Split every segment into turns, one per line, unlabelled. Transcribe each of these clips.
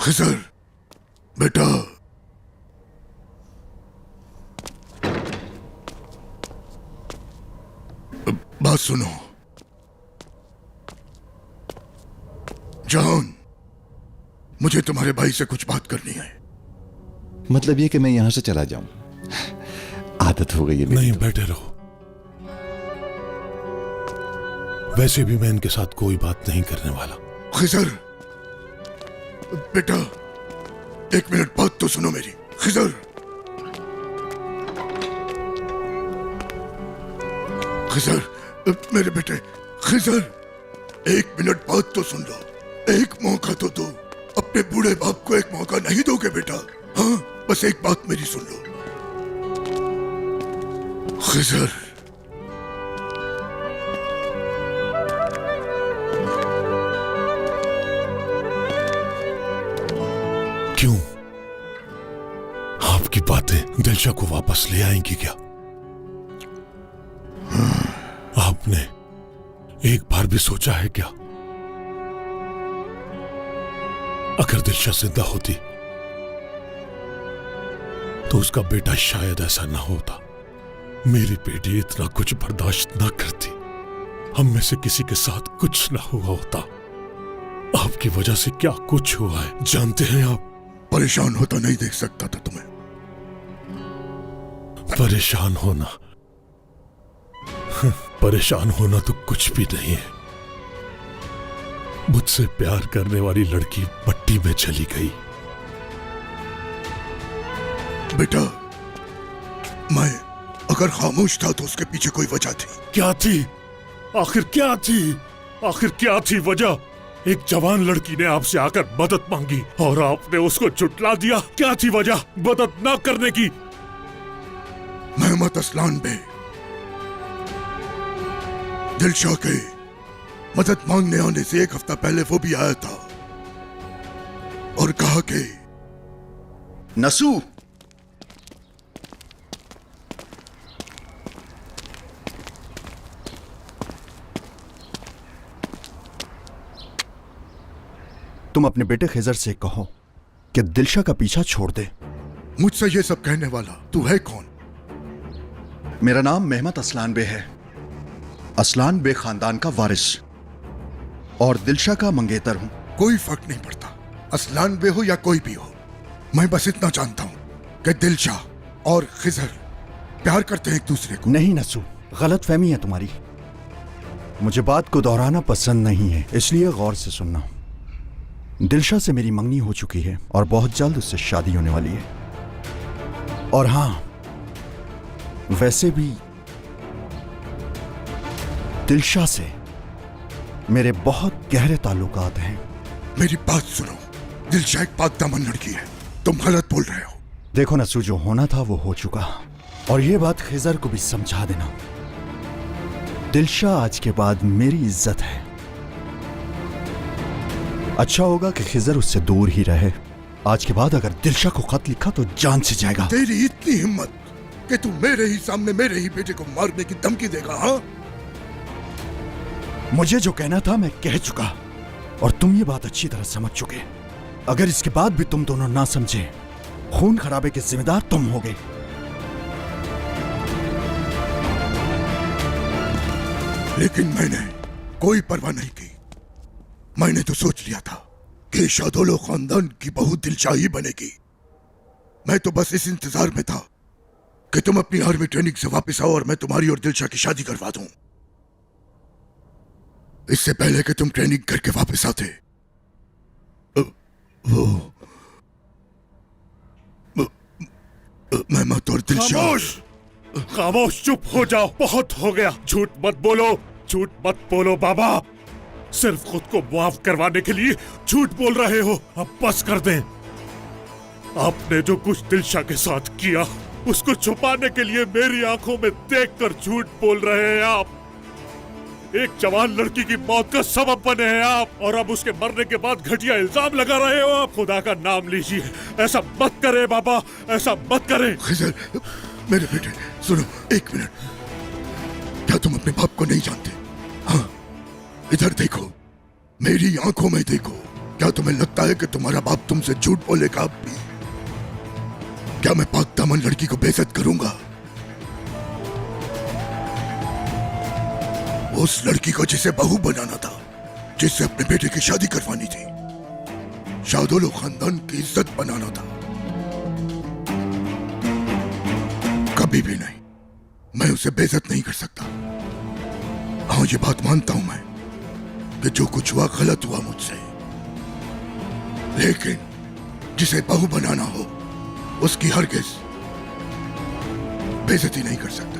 खिजर बेटा, बात सुनो। जॉन, मुझे तुम्हारे भाई से कुछ बात करनी है।
मतलब ये कि मैं यहां से चला जाऊं? आदत हो गई है मेरी।
नहीं, बैठे रहो। वैसे भी मैं इनके साथ कोई बात नहीं करने वाला।
खिजर बेटा, एक मिनट बात तो सुनो मेरी। खिजर, खिजर मेरे बेटे, खिजर एक मिनट बात तो सुन लो। एक मौका तो दो। अपने बूढ़े बाप को एक मौका नहीं दोगे बेटा? हाँ, बस एक बात मेरी सुन लो। खिजर,
क्यों? आपकी बातें दिलशा को वापस ले आएंगी क्या? आपने एक बार भी सोचा है क्या, अगर दिलशा जिंदा होती तो उसका बेटा शायद ऐसा ना होता। मेरी बेटी इतना कुछ बर्दाश्त ना करती। हम में से किसी के साथ कुछ ना हुआ होता। आपकी वजह से क्या कुछ हुआ है जानते हैं आप?
परेशान होता नहीं देख सकता था तुम्हें।
परेशान होना परेशान होना तो कुछ भी नहीं है। मुझसे प्यार करने वाली लड़की मट्टी में चली गई।
बेटा, मैं अगर खामोश था तो उसके पीछे कोई वजह थी।
क्या थी? आखिर क्या थी? आखिर क्या थी वजह? एक जवान लड़की ने आपसे आकर मदद मांगी और आपने उसको झुठला दिया। क्या थी वजह मदद ना करने की?
मेहमत असलान बे दिलशा के मदद मांगने आने से एक हफ्ता पहले वो भी आया था और कहा कि
नसू, तुम अपने बेटे खिजर से कहो कि दिलशा का पीछा छोड़ दे।
मुझसे ये सब कहने वाला तू है कौन?
मेरा नाम मेहमत असलान बे है। असलान बे खानदान का वारिस और दिलशा का मंगेतर हूं।
कोई फर्क नहीं पड़ता, असलान बे हो या कोई भी हो। मैं बस इतना जानता हूं कि दिलशा और खिजर प्यार करते हैं एक दूसरे को।
नहीं नसू, गलत फहमी है तुम्हारी। मुझे बात को दोहराना पसंद नहीं है, इसलिए गौर से सुनना। दिलशा से मेरी मंगनी हो चुकी है और बहुत जल्द उससे शादी होने वाली है। और हां, वैसे भी दिलशा से मेरे बहुत गहरे ताल्लुकात हैं।
मेरी बात सुनो, दिलशा एक पाकदामन लड़की है, तुम गलत बोल रहे हो।
देखो नसू, जो होना था वो हो चुका और ये बात खिजर को भी समझा देना। दिलशा आज के बाद मेरी इज्जत है। अच्छा होगा कि खिजर उससे दूर ही रहे। आज के बाद अगर दिलशा को खत लिखा तो जान से जाएगा।
तेरी इतनी हिम्मत कि तू मेरे ही सामने मेरे ही बेटे को मारने की धमकी देगा? हाँ,
मुझे जो कहना था मैं कह चुका और तुम ये बात अच्छी तरह समझ चुके। अगर इसके बाद भी तुम दोनों ना समझे, खून खराबे के जिम्मेदार तुम होगे।
लेकिन मैंने कोई परवाह नहीं की। मैंने तो सोच लिया था कि शादोलो खानदान की बहू दिलशा ही बनेगी। मैं तो बस इस इंतजार में था कि तुम अपनी आर्मी ट्रेनिंग से वापस आओ और मैं तुम्हारी और दिलशा की शादी करवा दूं। इससे पहले कि तुम ट्रेनिंग करके वापस आते, मेहमत और दिलशा।
खामोश! खामोश, चुप हो जाओ, बहुत हो गया। झूठ मत बोलो, झूठ मत बोलो बाबा। सिर्फ खुद को मुआफ करवाने के लिए झूठ बोल रहे हो। अब बस कर दें। आपने जो कुछ दिलशा के साथ किया, उसको छुपाने के लिए मेरी आंखों में देखकर झूठ बोल रहे हैं आप। एक जवान लड़की की मौत का सबब बने हैं आप, और अब उसके मरने के बाद घटिया इल्जाम लगा रहे हो आप। खुदा का नाम लीजिए, ऐसा मत करें बाबा, ऐसा मत करें।
खिजर, मेरे बेटे सुनो एक मिनट। क्या तुम अपने बाप को नहीं जानते? हाँ, इधर देखो, मेरी आंखों में देखो। क्या तुम्हें लगता है कि तुम्हारा बाप तुमसे झूठ बोलेगा अब भी? क्या मैं पाक दामन लड़की को बेइज्जत करूंगा? उस लड़की को जिसे बहू बनाना था, जिससे अपने बेटे की शादी करवानी थी, शादोलो खानदान की इज्जत बनाना था, कभी भी नहीं। मैं उसे बेइज्जत नहीं कर सकता। हाँ, ये बात मानता हूं मैं कि जो कुछ हुआ गलत हुआ मुझसे, लेकिन जिसे बहू बनाना हो उसकी हरगिज बेइज्जती नहीं कर सकता।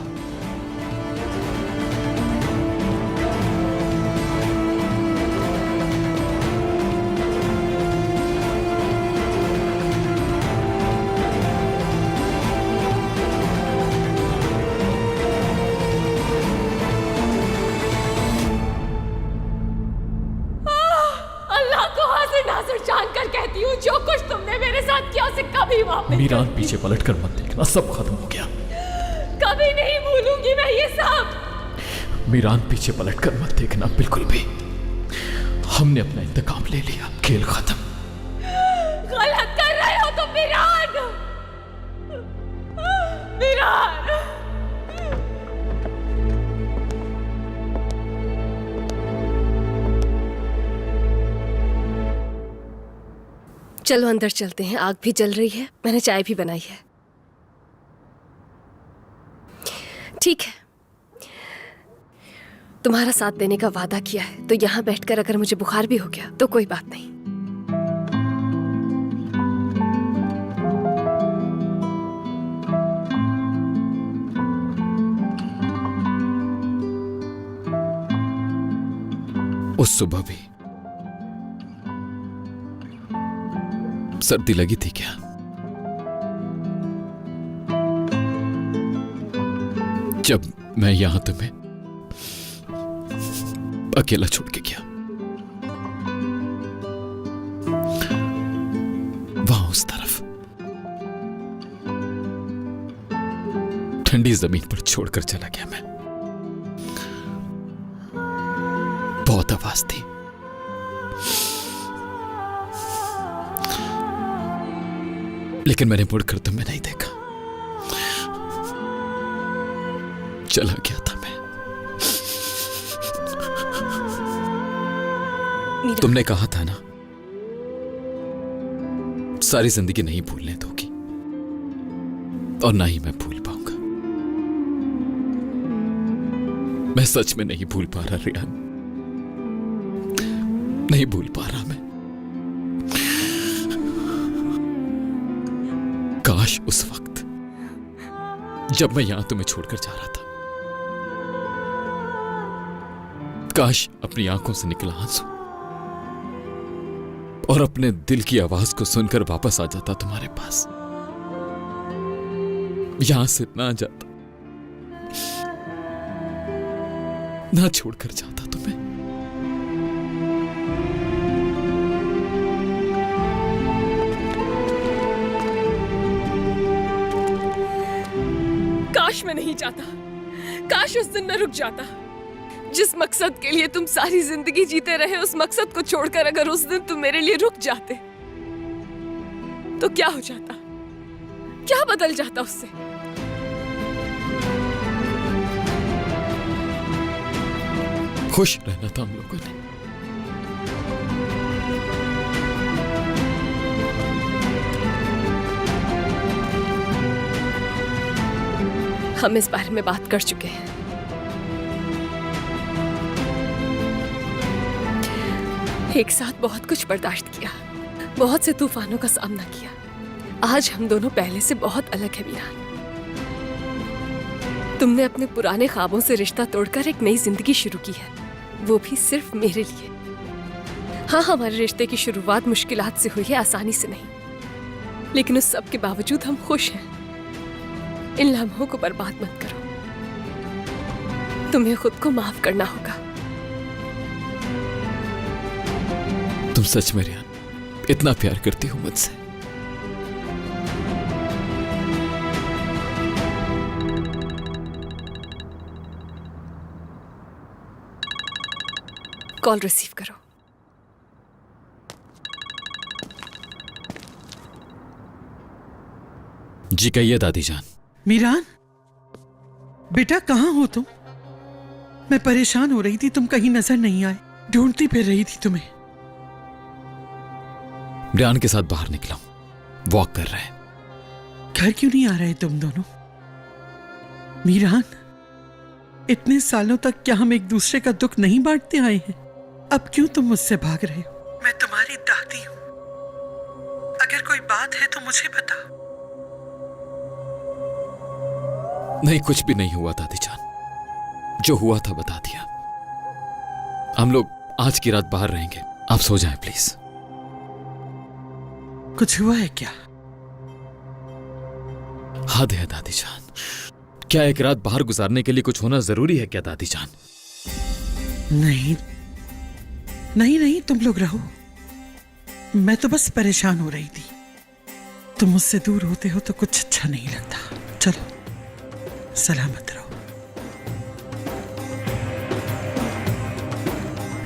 जो कुछ तुमने मेरे साथ किया उसे कभी वापस
मीरान पीछे पलटकर मत देखना, सब खत्म हो गया।
कभी नहीं भूलूंगी मैं ये सब।
मीरान पीछे पलटकर मत देखना बिल्कुल भी। हमने अपना इंतकाम ले लिया, खेल खत्म।
गलत कर रहे हो तुम मीरान। मीरान, चलो अंदर चलते हैं, आग भी जल रही है, मैंने चाय भी बनाई है। ठीक है, तुम्हारा साथ देने का वादा किया है, तो यहां बैठकर अगर मुझे बुखार भी हो गया तो कोई बात नहीं।
उस सुबह भी सर्दी लगी थी क्या? जब मैं यहां तुम्हें अकेला छोड़ के गया, वहां उस तरफ ठंडी जमीन पर छोड़कर चला गया मैं। बहुत आवाज थी, लेकिन मैंने मुड़कर तुम्हें नहीं देखा। चला गया था मैं। तुमने कहा था ना, सारी जिंदगी नहीं भूलने दोगी, और ना ही मैं भूल पाऊंगा। मैं सच में नहीं भूल पा रहा रियान, नहीं भूल पा रहा मैं। काश उस वक्त जब मैं यहां तुम्हें छोड़कर जा रहा था, काश अपनी आंखों से निकला आंसू और अपने दिल की आवाज को सुनकर वापस आ जाता तुम्हारे पास, यहां से ना जाता, ना छोड़कर जाता तुम्हें।
काश मैं नहीं जाता, काश उस दिन न रुक जाता। जिस मकसद के लिए तुम सारी जिंदगी जीते रहे, उस मकसद को छोड़कर अगर उस दिन तुम मेरे लिए रुक जाते तो क्या हो जाता, क्या बदल जाता उससे?
खुश रहना था हम लोगों ने।
हम इस बारे में बात कर चुके हैं। एक साथ बहुत कुछ बर्दाश्त किया, बहुत से तूफानों का सामना किया। आज हम दोनों पहले से बहुत अलग हैं मीरान। तुमने अपने पुराने ख्वाबों से रिश्ता तोड़कर एक नई जिंदगी शुरू की है, वो भी सिर्फ मेरे लिए। हाँ, हमारे रिश्ते की शुरुआत मुश्किलात से हुई है, आसानी से नहीं, लेकिन उस सब के बावजूद हम खुश हैं। इन लम्हों को बर्बाद मत करो, तुम्हें खुद को माफ करना होगा।
तुम सच में रियान इतना प्यार करती हो मुझसे?
कॉल रिसीव करो।
जी कहिए दादी जान।
मीरान, बेटा कहाँ हो तुम? मैं परेशान हो रही थी, तुम कहीं नजर नहीं आए, ढूंढती फिर रही थी तुम्हें।
ब्रियान के साथ बाहर निकला हूं, वॉक कर रहे हैं।
घर क्यों नहीं आ रहे तुम दोनों? मीरान, इतने सालों तक क्या हम एक दूसरे का दुख नहीं बांटते आए हैं? अब क्यों तुम मुझसे भाग रहे हो? मैं तुम्हारी दादी हूं, अगर कोई बात है तो मुझे बताओ।
नहीं, कुछ भी नहीं हुआ दादी जान, जो हुआ था बता दिया। हम लोग आज की रात बाहर रहेंगे, आप सो जाएं प्लीज।
कुछ हुआ है क्या?
हद है दादी जान, क्या एक रात बाहर गुजारने के लिए कुछ होना जरूरी है क्या दादी जान?
नहीं नहीं नहीं, तुम लोग रहो, मैं तो बस परेशान हो रही थी। तुम मुझसे दूर होते हो तो कुछ अच्छा नहीं लगता। चलो, सलामत रहो।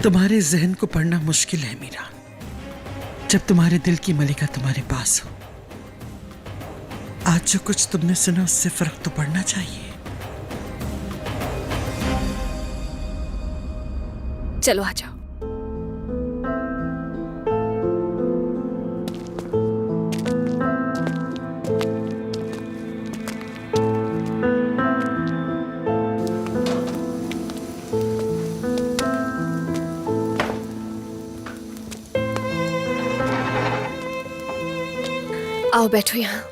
तुम्हारे जहन को पढ़ना मुश्किल है मीरा, जब तुम्हारे दिल की मलिका तुम्हारे पास हो। आज जो कुछ तुमने सुना उससे फर्क तो पड़ना चाहिए।
चलो आ जाओ। आओ बैठो यहाँ।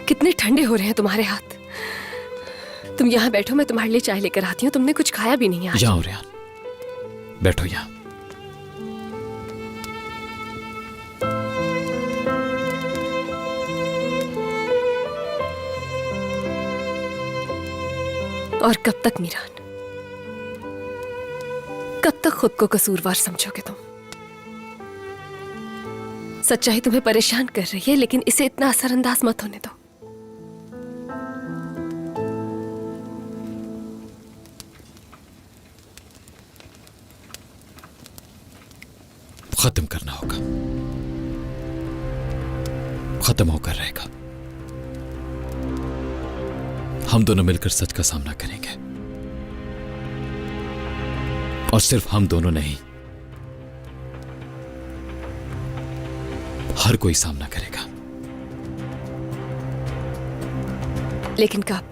कितने ठंडे हो रहे हैं तुम्हारे हाथ। तुम यहाँ बैठो, मैं तुम्हारे लिए चाय लेकर आती हूँ। तुमने कुछ खाया भी नहीं आज।
यहाँ रियान, बैठो यहाँ।
और कब तक मीरान, कब तक खुद को कसूरवार समझोगे तुम? सच्चाई तुम्हें परेशान कर रही है, लेकिन इसे इतना असरअंदाज मत होने दो।
खत्म करना होगा, खत्म होकर रहेगा। हम दोनों मिलकर सच का सामना करेंगे, और सिर्फ हम दोनों नहीं, हर कोई सामना करेगा।
लेकिन कब?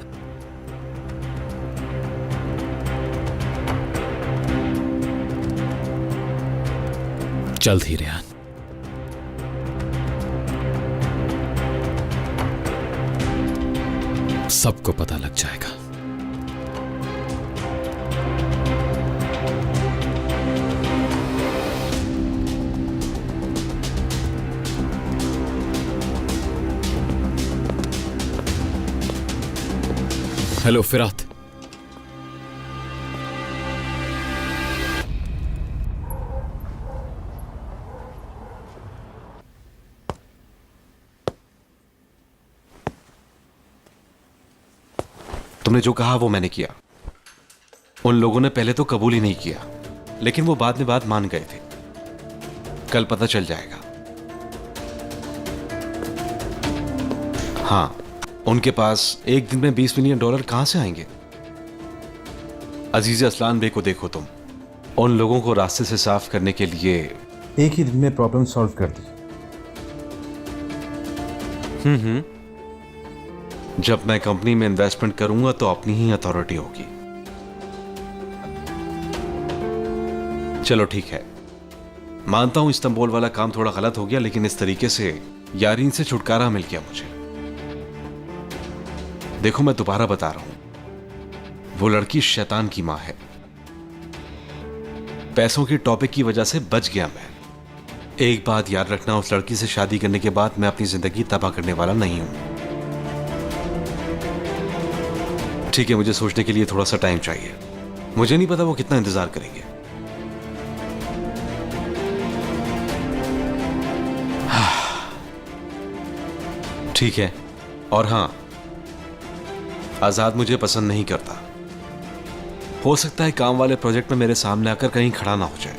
जल्द ही रियान। सबको पता लग जाएगा। हेलो फिरात।
तुमने जो कहा वो मैंने किया। उन लोगों ने पहले तो कबूल ही नहीं किया, लेकिन वो बाद में बात मान गए थे। कल पता चल जाएगा। हाँ, उनके पास एक दिन में $20 मिलियन कहां से आएंगे? अजीज असलान बे को देखो तुम, उन लोगों को रास्ते से साफ करने के लिए
एक ही दिन में प्रॉब्लम सॉल्व कर दी।
जब मैं कंपनी में इन्वेस्टमेंट करूंगा तो अपनी ही अथॉरिटी होगी। चलो ठीक है, मानता हूं इस्तांबुल वाला काम थोड़ा गलत हो गया, लेकिन इस तरीके से यारीन से छुटकारा मिल गया मुझे। देखो मैं दोबारा बता रहा हूं, वो लड़की शैतान की मां है। पैसों की टॉपिक की वजह से बच गया मैं। एक बात याद रखना, उस लड़की से शादी करने के बाद मैं अपनी जिंदगी तबाह करने वाला नहीं हूं। ठीक है, मुझे सोचने के लिए थोड़ा सा टाइम चाहिए। मुझे नहीं पता वो कितना इंतजार करेंगे। ठीक है, और हां, आजाद मुझे पसंद नहीं करता। हो सकता है काम वाले प्रोजेक्ट में मेरे सामने आकर कहीं खड़ा ना हो जाए।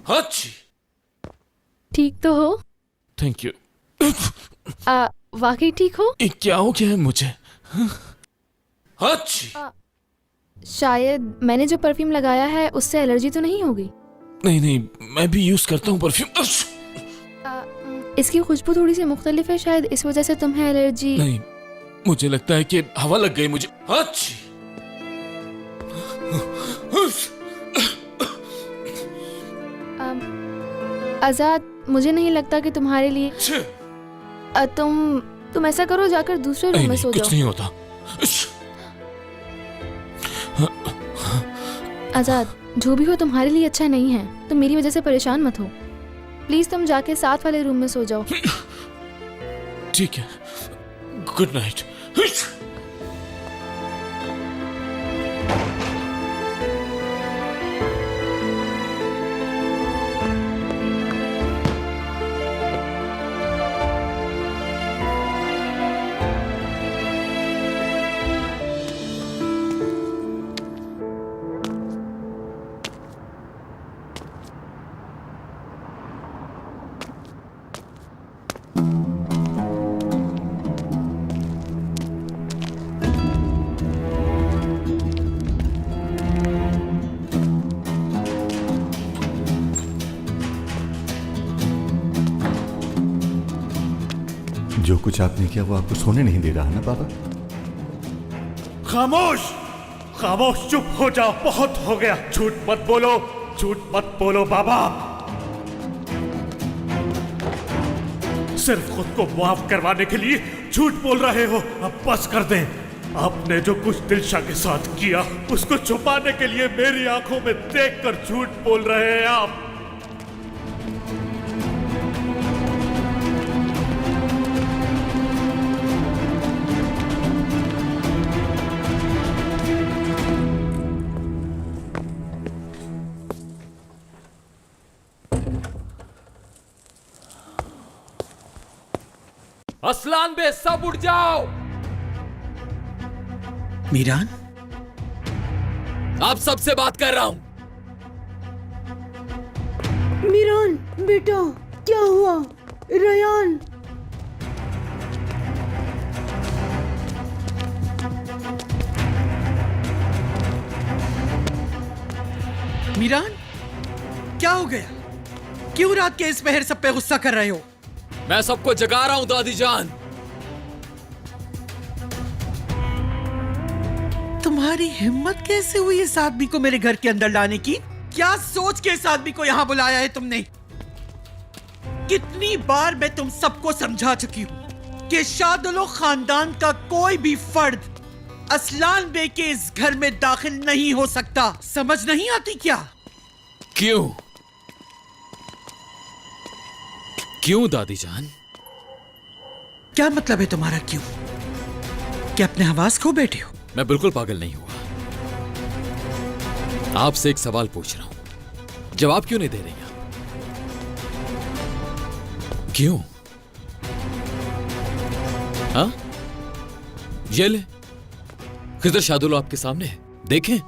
अच्छी।
ठीक तो हो?
Thank you.
वाकई ठीक हो?
ये क्या हो गया है मुझे? अच्छी।
शायद मैंने जो परफ्यूम लगाया है उससे एलर्जी तो नहीं होगी?
नहीं नहीं, मैं भी यूज करता हूँ परफ्यूम।
इसकी खुशबू थोड़ी सी मुख्तलिफ है, शायद इस वजह से तुम्हें एलर्जी।
नहीं, मुझे लगता है कि हवा लग गई मुझे। अच्छी।
आजाद, मुझे नहीं लगता कि तुम्हारे लिए तुम ऐसा करो, जाकर दूसरे रूम में सो
कुछ
जाओ।
नहीं होता।
आजाद, जो भी हो तुम्हारे लिए अच्छा नहीं है, तुम मेरी वजह से परेशान मत हो। प्लीज तुम जाके साथ वाले रूम में सो जाओ।
ठीक है, गुड नाइट।
जो कुछ आपने किया वो आपको सोने नहीं दे रहा ना बाबा?
खामोश, खामोश, चुप हो जाओ, बहुत हो गया। झूठ मत बोलो, झूठ मत बोलो बाबा। सिर्फ खुद को माफ करवाने के लिए झूठ बोल रहे हो। अब बस कर दें। आपने जो कुछ दिलशा के साथ किया उसको छुपाने के लिए मेरी आंखों में देखकर झूठ बोल रहे हैं आप।
असलान बे, सब उठ जाओ।
मीरान,
आप सबसे बात कर रहा हूं।
मीरान बेटा, क्या हुआ? रयान,
मीरान, क्या हो गया? क्यों रात के इस पहर सब पे गुस्सा कर रहे हो?
मैं सबको जगा रहा हूं दादी जान।
तुम्हारी हिम्मत कैसे हुई इस आदमी को मेरे घर के अंदर लाने की? क्या सोच के इस आदमी को यहां बुलाया है तुमने? कितनी बार मैं तुम सबको समझा चुकी हूं कि शादुलो खानदान का कोई भी फर्द असलान बे के इस घर में दाखिल नहीं हो सकता। समझ नहीं आती क्या?
क्यों? क्यों दादी जान?
क्या मतलब है तुम्हारा क्यों? क्या अपने हवास खो बैठे हो?
मैं बिल्कुल पागल नहीं हुआ। आपसे एक सवाल पूछ रहा हूं, जवाब क्यों नहीं दे रही आप? क्यों? हाँ, ये ले, खिज़र शादुलो आपके सामने है, देखें,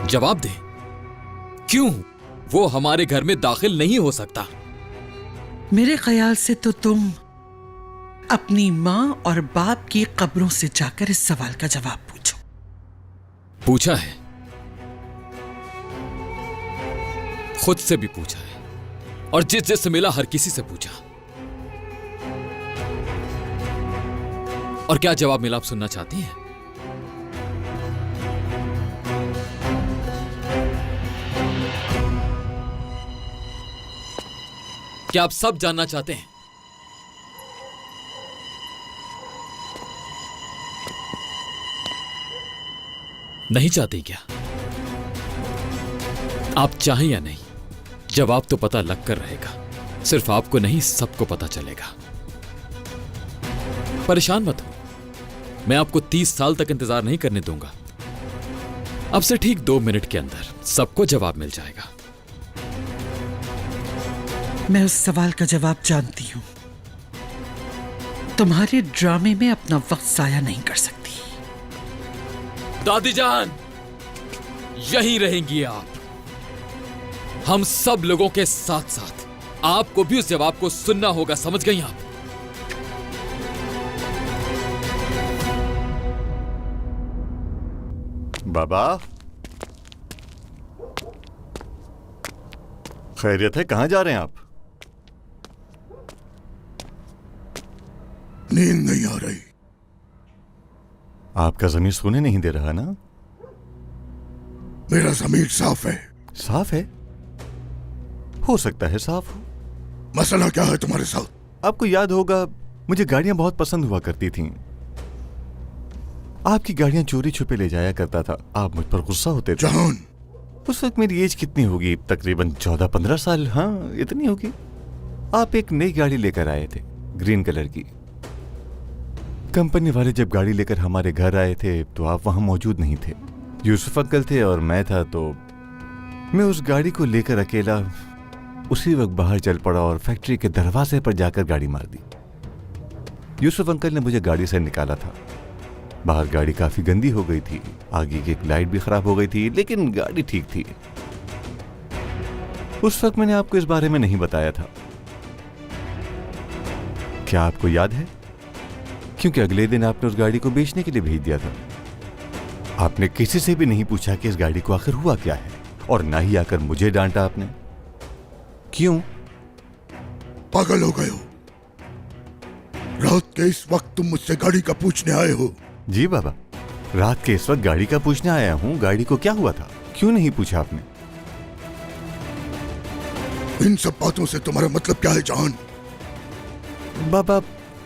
जवाब दें। क्यों वो हमारे घर में दाखिल नहीं हो सकता?
मेरे ख्याल से तो तुम अपनी माँ और बाप की कब्रों से जाकर इस सवाल का जवाब पूछो।
पूछा है, खुद से भी पूछा है, और जिससे मिला हर किसी से पूछा। और क्या जवाब मिला, आप सुनना चाहती हैं? क्या आप सब जानना चाहते हैं? नहीं चाहती क्या? आप चाहें या नहीं, जवाब तो पता लग कर रहेगा। सिर्फ आपको नहीं, सबको पता चलेगा। परेशान मत हो, मैं आपको 30 साल तक इंतजार नहीं करने दूंगा। अब से ठीक 2 मिनट के अंदर सबको जवाब मिल जाएगा।
मैं उस सवाल का जवाब जानती हूं। तुम्हारे ड्रामे में अपना वक्त जाया नहीं कर सकती।
दादी जान, यहीं रहेंगी आप। हम सब लोगों के साथ साथ आपको भी उस जवाब को सुनना होगा, समझ गई आप?
बाबा, खैरियत है? कहां जा रहे हैं आप?
नींद नहीं आ रही।
आपका ज़मीर सोने नहीं दे रहा ना?
मेरा ज़मीर साफ है।
साफ है? हो सकता है साफ हो।
मसला क्या है तुम्हारे साथ?
आपको याद होगा, मुझे गाड़ियां बहुत पसंद हुआ करती थीं। आपकी गाड़ियां चोरी छुपे ले जाया करता था। आप मुझ पर गुस्सा होते थे।
जहान,
उस वक्त मेरी एज कितनी होगी? तकरीबन 14-15 साल। हाँ, इतनी होगी। आप एक नई गाड़ी लेकर आए थे, ग्रीन कलर की। कंपनी वाले जब गाड़ी लेकर हमारे घर आए थे तो आप वहां मौजूद नहीं थे। यूसुफ अंकल थे और मैं था, तो मैं उस गाड़ी को लेकर अकेला उसी वक्त बाहर चल पड़ा और फैक्ट्री के दरवाजे पर जाकर गाड़ी मार दी। यूसुफ अंकल ने मुझे गाड़ी से निकाला था। बाहर गाड़ी काफी गंदी हो गई थी, आगे की एक लाइट भी खराब हो गई थी, लेकिन गाड़ी ठीक थी। उस वक्त मैंने आपको इस बारे में नहीं बताया था। क्या आपको याद है? क्योंकि अगले दिन आपने उस गाड़ी को बेचने के लिए भेज दिया था। आपने किसी से भी नहीं पूछा कि इस गाड़ी को आखिर हुआ क्या है, और ना ही आकर मुझे डांटा आपने। क्यों?
पागल हो गए हो? रात के इस वक्त तुम मुझसे गाड़ी का पूछने आए हो?
जी बाबा, रात के इस वक्त गाड़ी का पूछने आया हूं। गाड़ी को क्या हुआ था, क्यों नहीं पूछा आपने?
इन सब बातों से तुम्हारा मतलब क्या है जहान?
बाबा,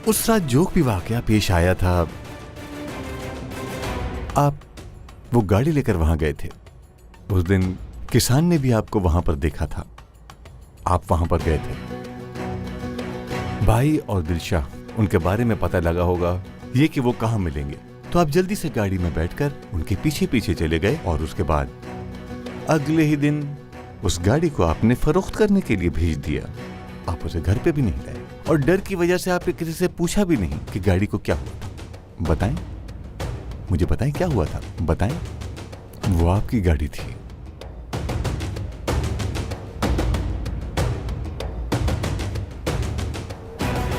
उस रात जो भी वाकया पेश आया था, आप वो गाड़ी लेकर वहां गए थे। उस दिन किसान ने भी आपको वहां पर देखा था। आप वहां पर गए थे। भाई और दिलशाह, उनके बारे में पता लगा होगा ये कि वो कहां मिलेंगे, तो आप जल्दी से गाड़ी में बैठकर उनके पीछे पीछे चले गए और उसके बाद अगले ही दिन उस गाड़ी को आपने फरोख्त करने के लिए भेज दिया। आप उसे घर पे भी नहीं लाए और डर की वजह से आपने किसी से पूछा भी नहीं कि गाड़ी को क्या हुआ था। बताएं, मुझे बताएं क्या हुआ था, बताएं। वो आपकी गाड़ी थी।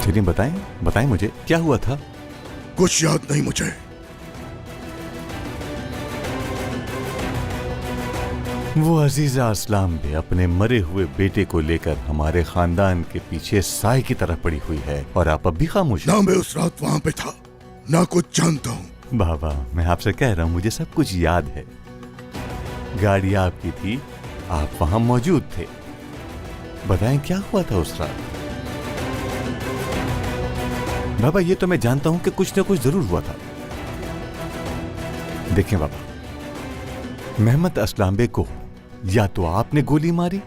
चलिए बताएं, बताएं मुझे क्या हुआ था।
कुछ याद नहीं मुझे।
वो अजीजा असलाम भी अपने मरे हुए बेटे को लेकर हमारे खानदान के पीछे साए की तरह पड़ी हुई है, और आप अब भी खामोश हैं।
ना मैं उस रात वहां पे था, ना कुछ जानता हूं।
बाबा, मैं आपसे कह रहा हूं, मुझे सब कुछ याद है। गाड़ी आपकी थी, आप वहां मौजूद थे। बताएं क्या हुआ था उस रात। बाबा, ये तो मैं जानता हूं कि कुछ ना कुछ जरूर हुआ था। देखें बाबा, मेहमद असलाम बे को या तो आपने गोली मारी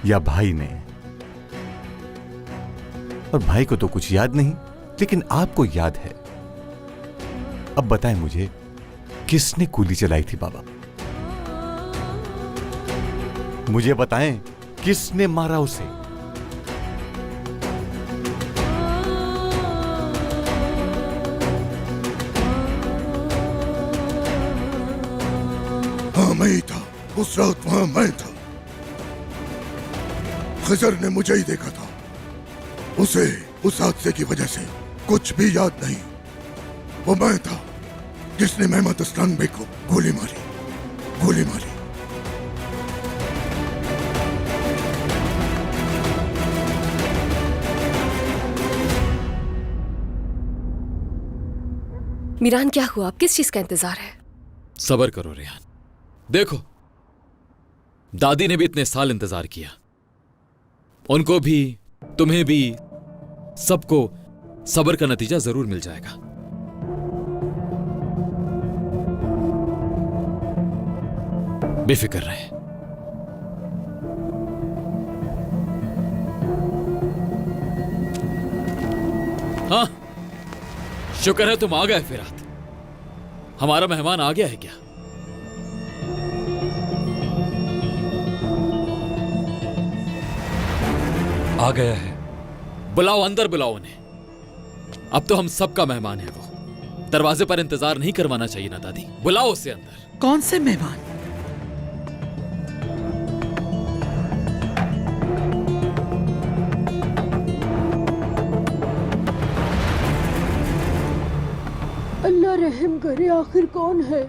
या भाई ने, और भाई को तो कुछ याद नहीं, लेकिन आपको याद है। अब बताएं मुझे, किसने गोली चलाई थी बाबा? मुझे बताएं, किसने मारा उसे?
हाँ, मैं ही था। उस रात वहां मैं था। खजर ने मुझे ही देखा था। उसे उस हादसे की वजह से कुछ भी याद नहीं। वो मैं था जिसने मेहमद असलाम बे को गोली मारी। गोली मारी।
मीरान, क्या हुआ? आप किस चीज का इंतजार है?
सबर करो रेहान। देखो, दादी ने भी इतने साल इंतजार किया। उनको भी, तुम्हें भी, सबको सबर का नतीजा जरूर मिल जाएगा। बेफिक्र रहे। हाँ, शुक्र है तुम आ गए फिरात। हमारा मेहमान आ गया है क्या?
आ गया है।
बुलाओ, अंदर बुलाओ उन्हें। अब तो हम सबका मेहमान है वो। दरवाजे पर इंतजार नहीं करवाना चाहिए ना दादी। बुलाओ उसे अंदर।
कौन से मेहमान?
करे आखिर कौन है।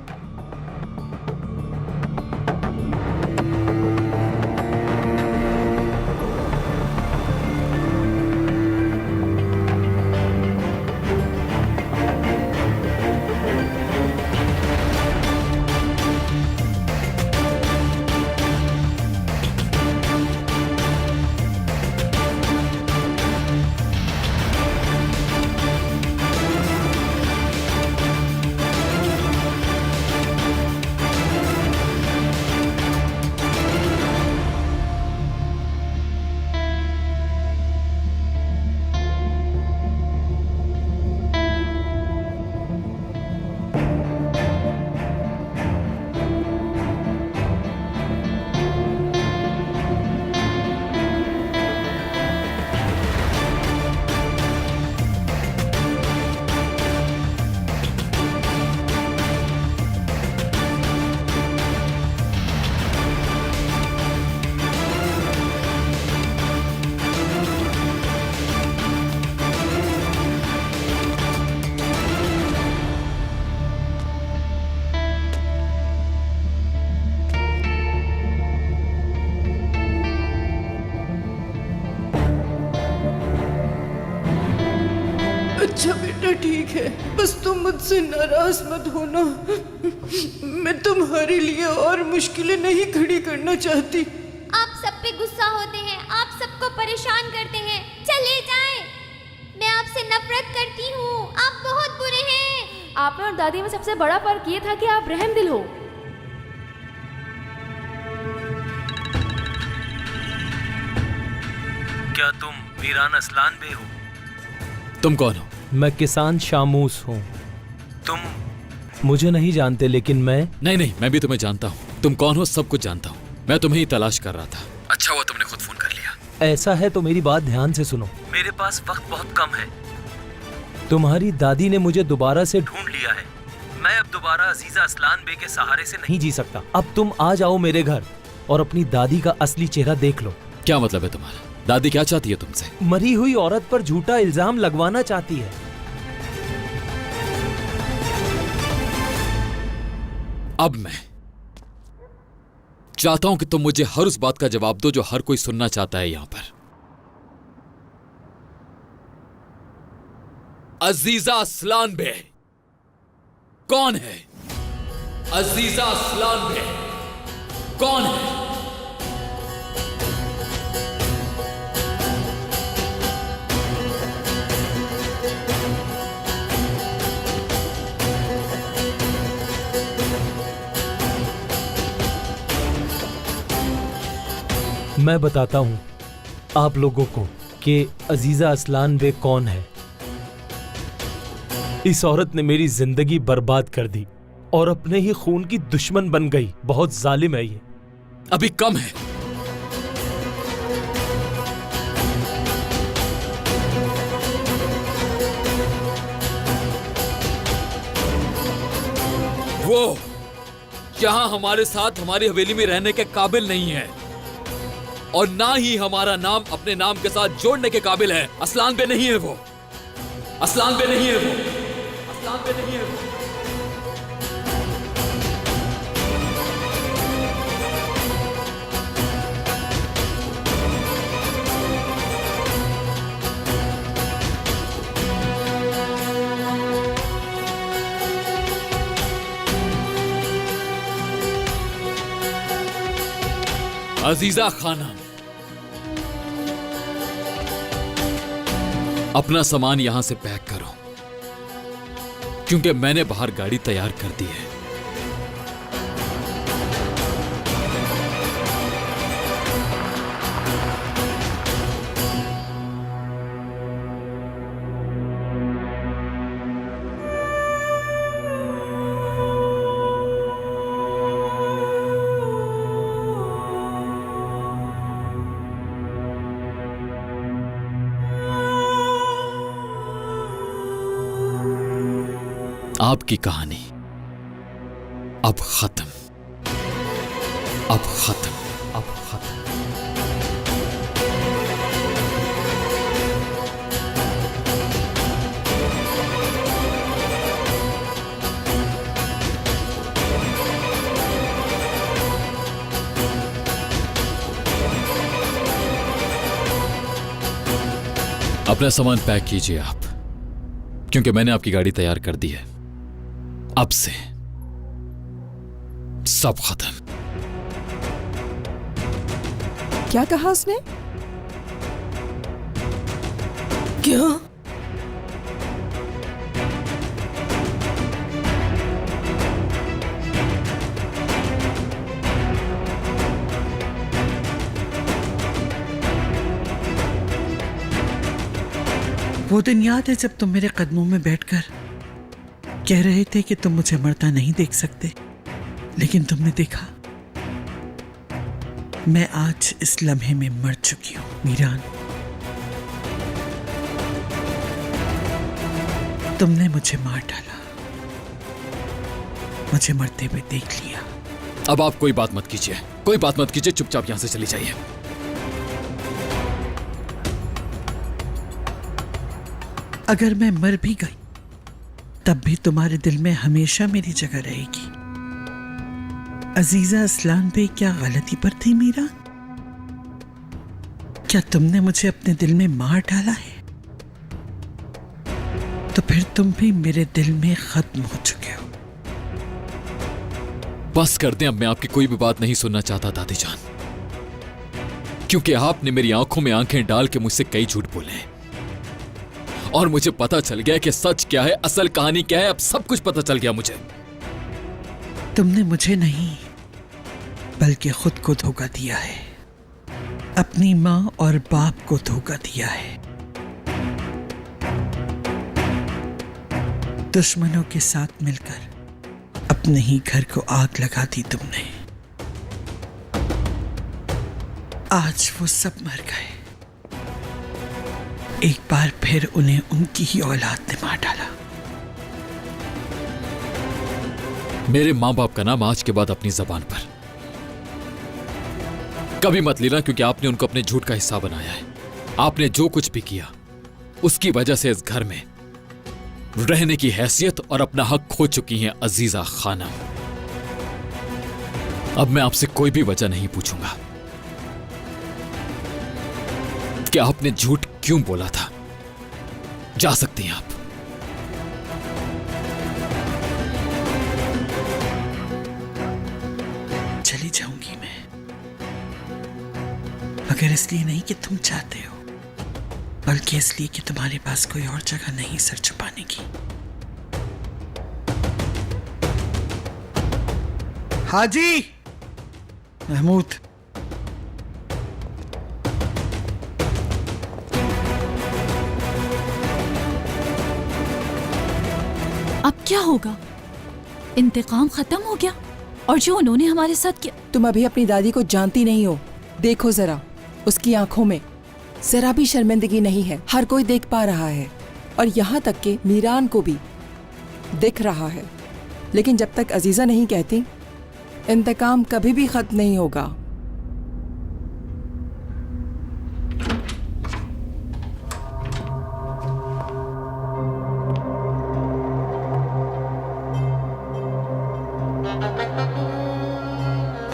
अच्छा बेटा ठीक है, बस तुम मुझसे नाराज मत होना। मैं तुम्हारे लिए और मुश्किलें नहीं खड़ी करना चाहती।
आप सब पे गुस्सा होते हैं, आप सबको परेशान करते हैं। चले जाएं। मैं आपसे नफरत करती हूँ, आप बहुत बुरे हैं।
आप में और दादी में सबसे बड़ा फर्क ये था कि आप रहमदिल हो।
क्या तुम मीरान असलान बे हो?
तुम कौन हो?
मैं किसान शामूस हूँ। तुम मुझे नहीं जानते लेकिन मैं
नहीं, मैं भी तुम्हें जानता हूँ। तुम कौन हो सब कुछ जानता हूँ। मैं तुम्हें ही तलाश कर रहा था। अच्छा हुआ तुमने खुद फोन कर लिया।
ऐसा है तो मेरी बात ध्यान से सुनो। मेरे पास वक्त बहुत कम है। तुम्हारी दादी ने मुझे दोबारा से ढूंढ लिया है। मैं अब दोबारा अजीजा असलान बे के सहारे से नहीं जी सकता। अब तुम आ जाओ मेरे घर और अपनी दादी का असली चेहरा देख लो।
क्या मतलब है तुम्हारा? दादी क्या चाहती है तुमसे?
मरी हुई औरत पर झूठा इल्जाम लगवाना चाहती है।
अब मैं चाहता हूं कि तुम मुझे हर उस बात का जवाब दो जो हर कोई सुनना चाहता है यहां पर। अजीजा असलान बे कौन है? अजीजा असलान बे कौन है?
मैं बताता हूं आप लोगों को कि अजीजा असलान बे कौन है। इस औरत ने मेरी जिंदगी बर्बाद कर दी और अपने ही खून की दुश्मन बन गई। बहुत जालिम है ये।
अभी कम है। वो यहां हमारे साथ हमारी हवेली में रहने के काबिल नहीं है और ना ही हमारा नाम अपने नाम के साथ जोड़ने के काबिल है। असलान बे नहीं है वो। असलान बे नहीं है वो। असलान बे नहीं है वो। अजीजा खानम, अपना सामान यहां से पैक करो क्योंकि मैंने बाहर गाड़ी तैयार कर दी है। आपकी कहानी अब खत्म। अब खत्म। अब खत्म। अपना सामान पैक कीजिए आप, क्योंकि मैंने आपकी गाड़ी तैयार कर दी है। अब से सब खत्म।
क्या कहा उसने? क्या?
वो दिन याद है जब तुम मेरे कदमों में बैठकर कह रहे थे कि तुम मुझे मरता नहीं देख सकते, लेकिन तुमने देखा मैं आज इस लम्हे में मर चुकी हूं। मीरान, तुमने मुझे मार डाला, मुझे मरते हुए देख लिया।
अब आप कोई बात मत कीजिए, कोई बात मत कीजिए, चुपचाप यहां से चली जाइए।
अगर मैं मर भी गई तब भी तुम्हारे दिल में हमेशा मेरी जगह रहेगी। अजीजा असलान पे क्या गलती पर थी मीरा? क्या तुमने मुझे अपने दिल में मार डाला है? तो फिर तुम भी मेरे दिल में खत्म हो चुके हो।
बस कर दें, अब मैं आपकी कोई भी बात नहीं सुनना चाहता दादी जान, क्योंकि आपने मेरी आंखों में आंखें डाल के मुझसे कई झूठ बोले हैं और मुझे पता चल गया कि सच क्या है, असल कहानी क्या है। अब सब कुछ पता चल गया मुझे।
तुमने मुझे नहीं बल्कि खुद को धोखा दिया है, अपनी माँ और बाप को धोखा दिया है। दुश्मनों के साथ मिलकर अपने ही घर को आग लगा दी तुमने। आज वो सब मर गए, एक बार फिर उन्हें उनकी ही औलाद ने मार डाला।
मेरे मां बाप का नाम आज के बाद अपनी जबान पर कभी मत लेना, क्योंकि आपने उनको अपने झूठ का हिस्सा बनाया है। आपने जो कुछ भी किया उसकी वजह से इस घर में रहने की हैसियत और अपना हक खो चुकी हैं अजीजा खानम। अब मैं आपसे कोई भी वजह नहीं पूछूंगा कि आपने झूठ क्यों बोला था। जा सकती हैं आप।
चली जाऊंगी मैं, मगर इसलिए नहीं कि तुम चाहते हो, बल्कि इसलिए कि तुम्हारे पास कोई और जगह नहीं सर छुपाने की। हाजी महमूद,
अब क्या होगा? इंतकाम खत्म हो गया और जो उन्होंने हमारे साथ किया।
तुम अभी अपनी दादी को जानती नहीं हो। देखो जरा, उसकी आंखों में जरा भी शर्मिंदगी नहीं है। हर कोई देख पा रहा है और यहाँ तक कि मीरान को भी दिख रहा है। लेकिन जब तक अजीजा नहीं कहती, इंतकाम कभी भी खत्म नहीं होगा।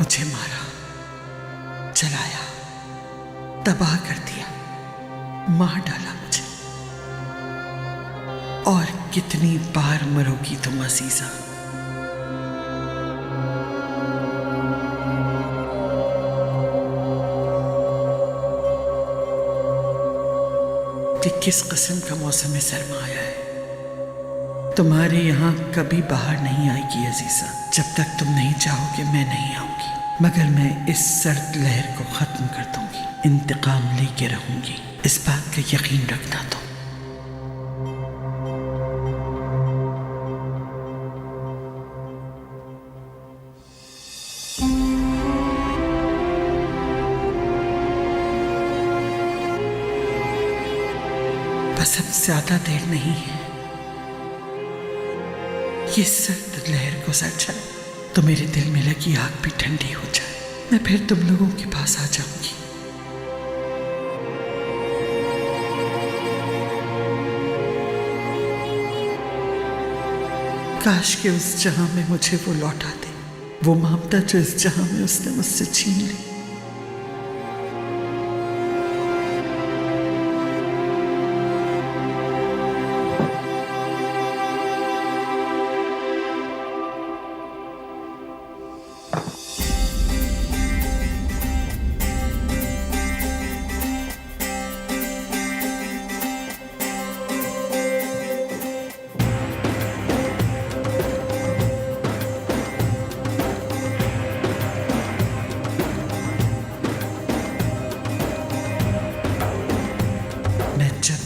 मुझे मारा, जलाया, तबाह कर दिया, मार डाला मुझे। और कितनी बार मरोगी तुम अजीजा? कि किस किस्म का मौसम सरमा आया है। तुम्हारे यहाँ कभी बाहर नहीं आएगी अजीजा। जब तक तुम नहीं चाहोगे मैं नहीं आऊंगी, मगर मैं इस सर्द लहर को खत्म कर दूंगी। इंतकाम लेके रहूंगी, इस बात का यकीन रखना तुम। बस अब ज्यादा देर नहीं है, ये सर्द लहर गुजर जाए तो मेरे दिल में लगी आग भी ठंडी हो जाए। मैं फिर तुम लोगों के पास आ जाऊंगी। काश के उस जहां में मुझे वो लौटा दे, वो ममता जो इस जहां में उसने मुझसे छीन ली।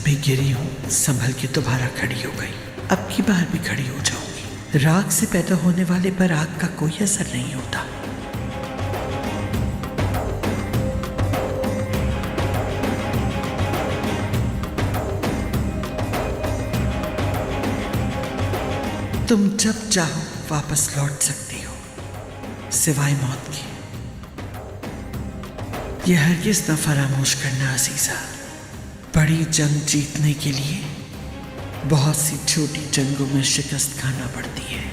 मैं गिरी हूँ, संभल के दोबारा खड़ी हो गई। अब की बार भी खड़ी हो जाऊंगी। राख से पैदा होने वाले पर आग का कोई असर नहीं होता। तुम जब चाहो वापस लौट सकती हो, सिवाय मौत के। यह हरगिज़ न फरामोश करना अजीजा, बड़ी जंग जीतने के लिए बहुत सी छोटी जंगों में शिकस्त खाना पड़ती है।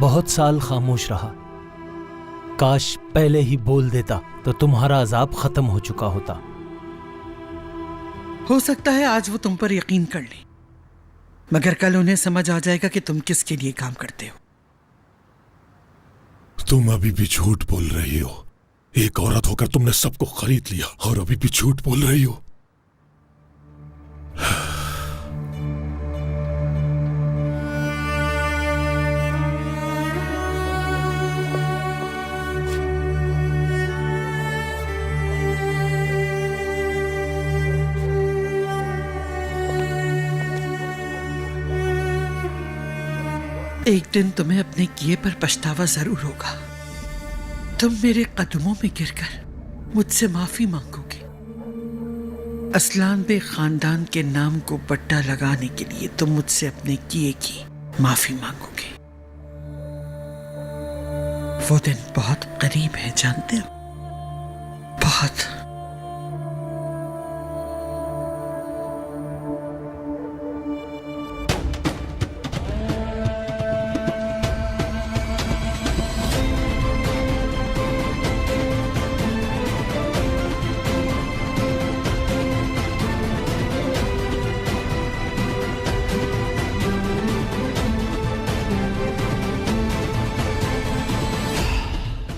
बहुत साल खामोश रहा। काश पहले ही बोल देता तो तुम्हारा अजाब खत्म हो चुका होता।
हो सकता है आज वो तुम पर यकीन कर ले, मगर कल उन्हें समझ आ जाएगा कि तुम किसके लिए काम करते हो।
तुम अभी भी झूठ बोल रही हो। एक औरत होकर तुमने सबको खरीद लिया और अभी भी झूठ बोल रही हो। एक दिन तुम्हें अपने किए पर पछतावा जरूर होगा। तुम मेरे कदमों में गिरकर मुझसे माफी मांगोगे। असलान बे खानदान के नाम को पट्टा लगाने के लिए तुम मुझसे अपने किए की माफी मांगोगे। वो दिन बहुत करीब है, जानते हो, बहुत।